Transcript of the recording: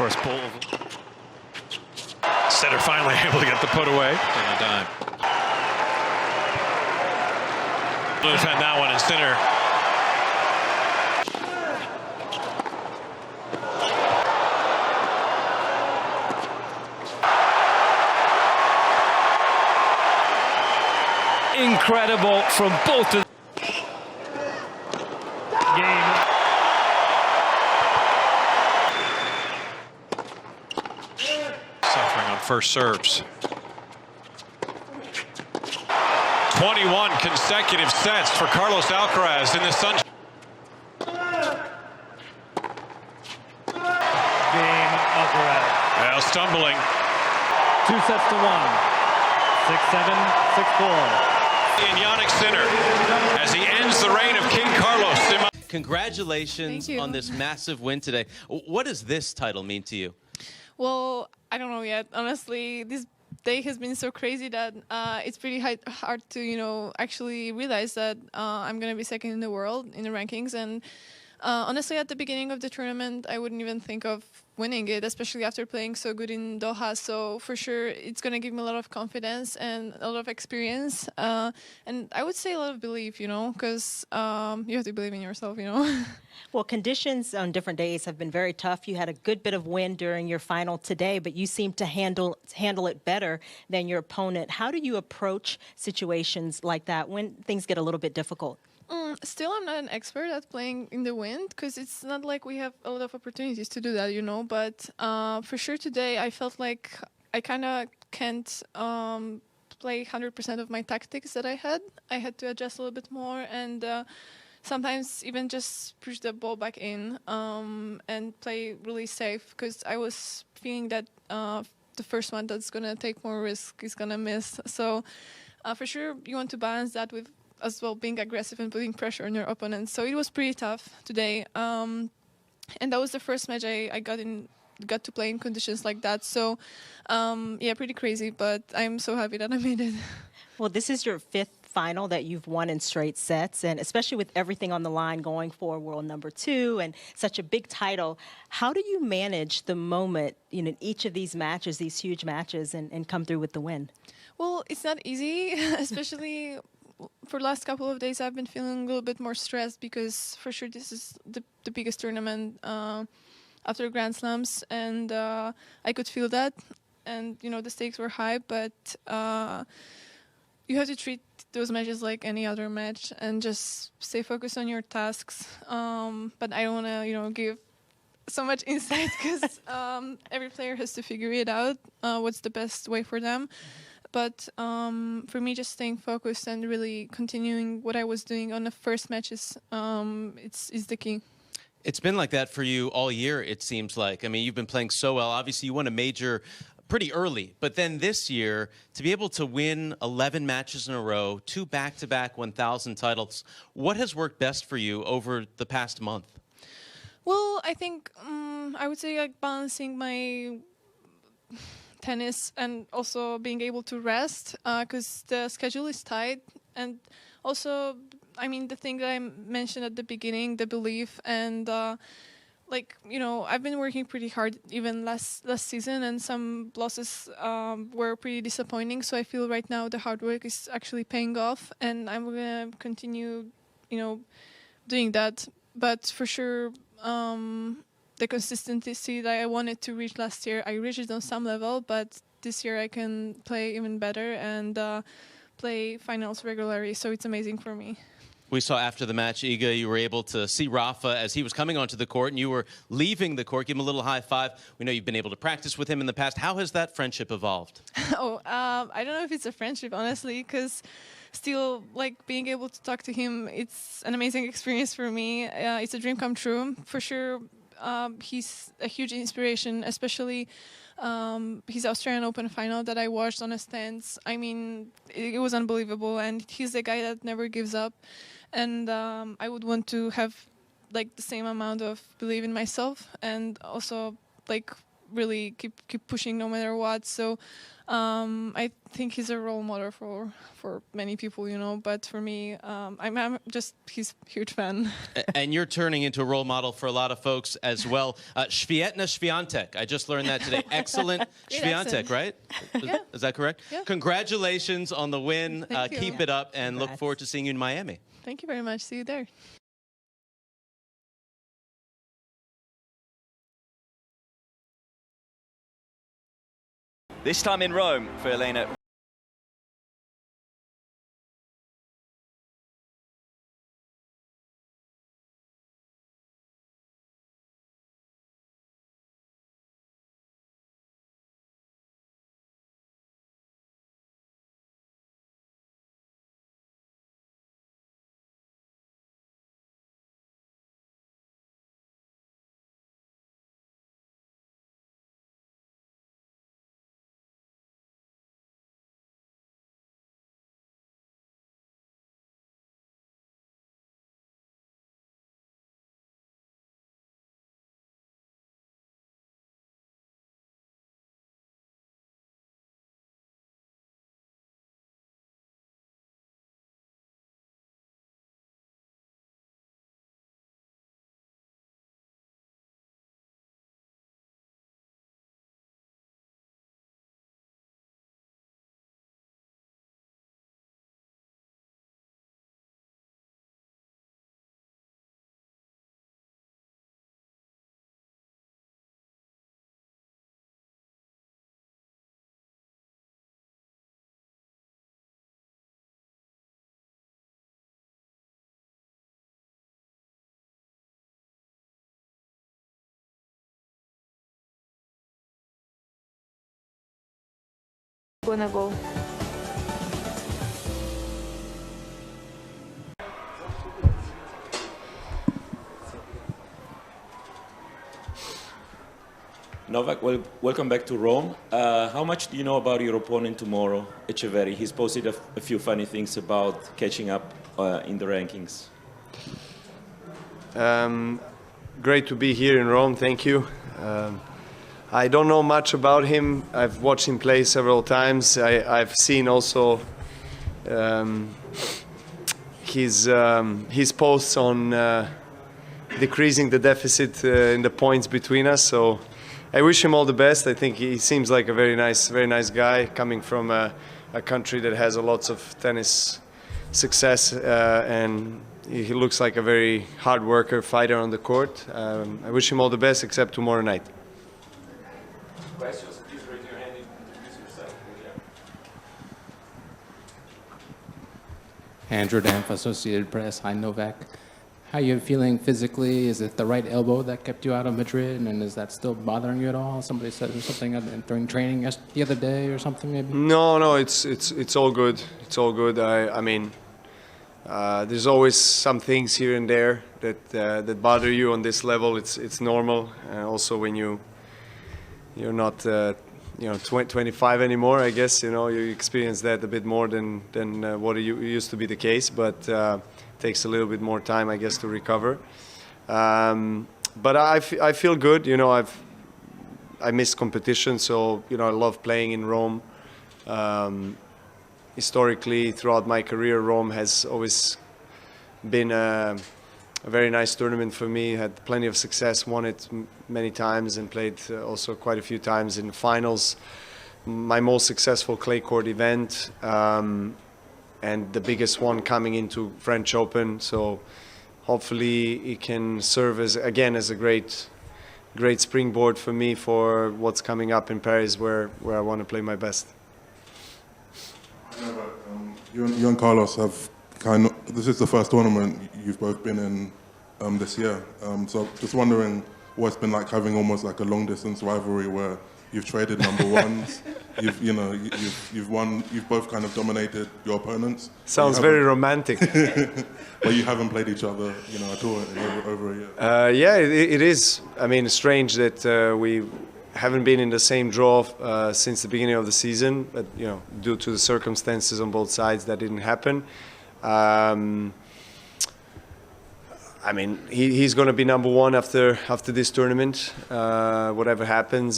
course, both. Setter finally able to get the put away. And a dime. Blues had that one in center. Incredible from both of game. Suffering on first serves. 21 consecutive sets for Carlos Alcaraz in the sunshine. Game Alcaraz. Well, stumbling. 2 sets to 1. 6-7, 6-4. In Yannick Sinner as he ends the reign of King Carlos. Congratulations on this massive win today. What does this title mean to you? Well, I don't know yet. Honestly, this day has been so crazy that it's pretty hard to, actually realize that I'm going to be second in the world in the rankings. And honestly, at the beginning of the tournament, I wouldn't even think of winning it, especially after playing so good in Doha. So for sure, it's going to give me a lot of confidence and a lot of experience. And I would say a lot of belief, because you have to believe in yourself, Well, conditions on different days have been very tough. You had a good bit of wind during your final today, but you seem to handle it better than your opponent. How do you approach situations like that when things get a little bit difficult? Still, I'm not an expert at playing in the wind because it's not like we have a lot of opportunities to do that, But for sure today, I felt like I kind of can't play 100% of my tactics that I had. I had to adjust a little bit more and sometimes even just push the ball back in and play really safe because I was feeling that the first one that's going to take more risk is going to miss. So for sure, you want to balance that with as well being aggressive and putting pressure on your opponent. So it was pretty tough today. And that was the first match I got to play in conditions like that. So yeah, pretty crazy, but I'm so happy that I made it. Well, this is your 5th final that you've won in straight sets, and especially with everything on the line going for world number 2 and such a big title, how do you manage the moment, in each of these matches, these huge matches, and come through with the win? Well, it's not easy, especially for the last couple of days. I've been feeling a little bit more stressed because for sure this is the biggest tournament after Grand Slams, and I could feel that, and the stakes were high, but you have to treat those matches like any other match and just stay focused on your tasks. But I don't want to, give so much insight because every player has to figure it out, what's the best way for them. But for me, just staying focused and really continuing what I was doing on the first matches, is the key. It's been like that for you all year, it seems like. I mean, you've been playing so well. Obviously, you won a major pretty early. But then this year, to be able to win 11 matches in a row, 2 back-to-back 1,000 titles, what has worked best for you over the past month? Well, I think I would say balancing my tennis and also being able to rest because the schedule is tight. And also, the thing that I mentioned at the beginning, the belief and I've been working pretty hard even last season, and some losses were pretty disappointing. So I feel right now the hard work is actually paying off, and I'm going to continue, doing that. But for sure, the consistency that I wanted to reach last year, I reached it on some level, but this year I can play even better and play finals regularly. So it's amazing for me. We saw after the match, Iga, you were able to see Rafa as he was coming onto the court, and you were leaving the court. Give him a little high five. We know you've been able to practice with him in the past. How has that friendship evolved? I don't know if it's a friendship, honestly, because still, being able to talk to him, it's an amazing experience for me. It's a dream come true. For sure, he's a huge inspiration, especially his Australian Open final that I watched on the stands. It was unbelievable, and he's the guy that never gives up. And I would want to have the same amount of belief in myself, and also really keep pushing no matter what. So I think he's a role model for many people, you know. But for me, I'm just his huge fan. And you're turning into a role model for a lot of folks as well. Świetna Świątek. I just learned that today. Excellent Świątek, right? Yeah. Is that correct? Yeah. Congratulations on the win. Thank you. Keep it up, and look forward to seeing you in Miami. Thank you very much. See you there. This time in Rome for Elena. Gonna go. Novak, welcome back to Rome. How much do you know about your opponent tomorrow, Echeverri? He's posted a few funny things about catching up in the rankings. Great to be here in Rome, thank you. I don't know much about him. I've watched him play several times. I've seen also his posts on decreasing the deficit in the points between us. So I wish him all the best. I think he seems like a very nice guy, coming from a country that has lots of tennis success, and he looks like a very hard worker, fighter on the court. I wish him all the best, except tomorrow night. Questions? Please raise your hand and introduce yourself. Andrew Danf, Associated Press. Hi, Novak. How are you feeling physically? Is it the right elbow that kept you out of Madrid, and is that still bothering you at all? Somebody said something during training the other day or something, maybe? No, it's all good. It's all good. I mean, there's always some things here and there that bother you on this level. It's normal. Also, when you're not 25 anymore, I guess, you experience that a bit more than what used to be the case, but takes a little bit more time, I guess, to recover. But I feel good. I miss competition, so I love playing in Rome. Historically, throughout my career, Rome has always been a very nice tournament for me. Had plenty of success, won it many times, and played also quite a few times in the finals. My most successful clay court event, and the biggest one coming into French Open. So hopefully it can serve as a great springboard for me for what's coming up in Paris, where I want to play my best. You and Carlos have this is the first tournament you've both been in this year. So just wondering what it's been like having almost like a long distance rivalry where you've traded number ones, you've won, you've both kind of dominated your opponents. Sounds very romantic. But you haven't played each other, at all in over a year. Yeah, it is. I mean, it's strange that we haven't been in the same draw since the beginning of the season, but due to the circumstances on both sides, that didn't happen. I mean, he's going to be number one after this tournament, whatever happens.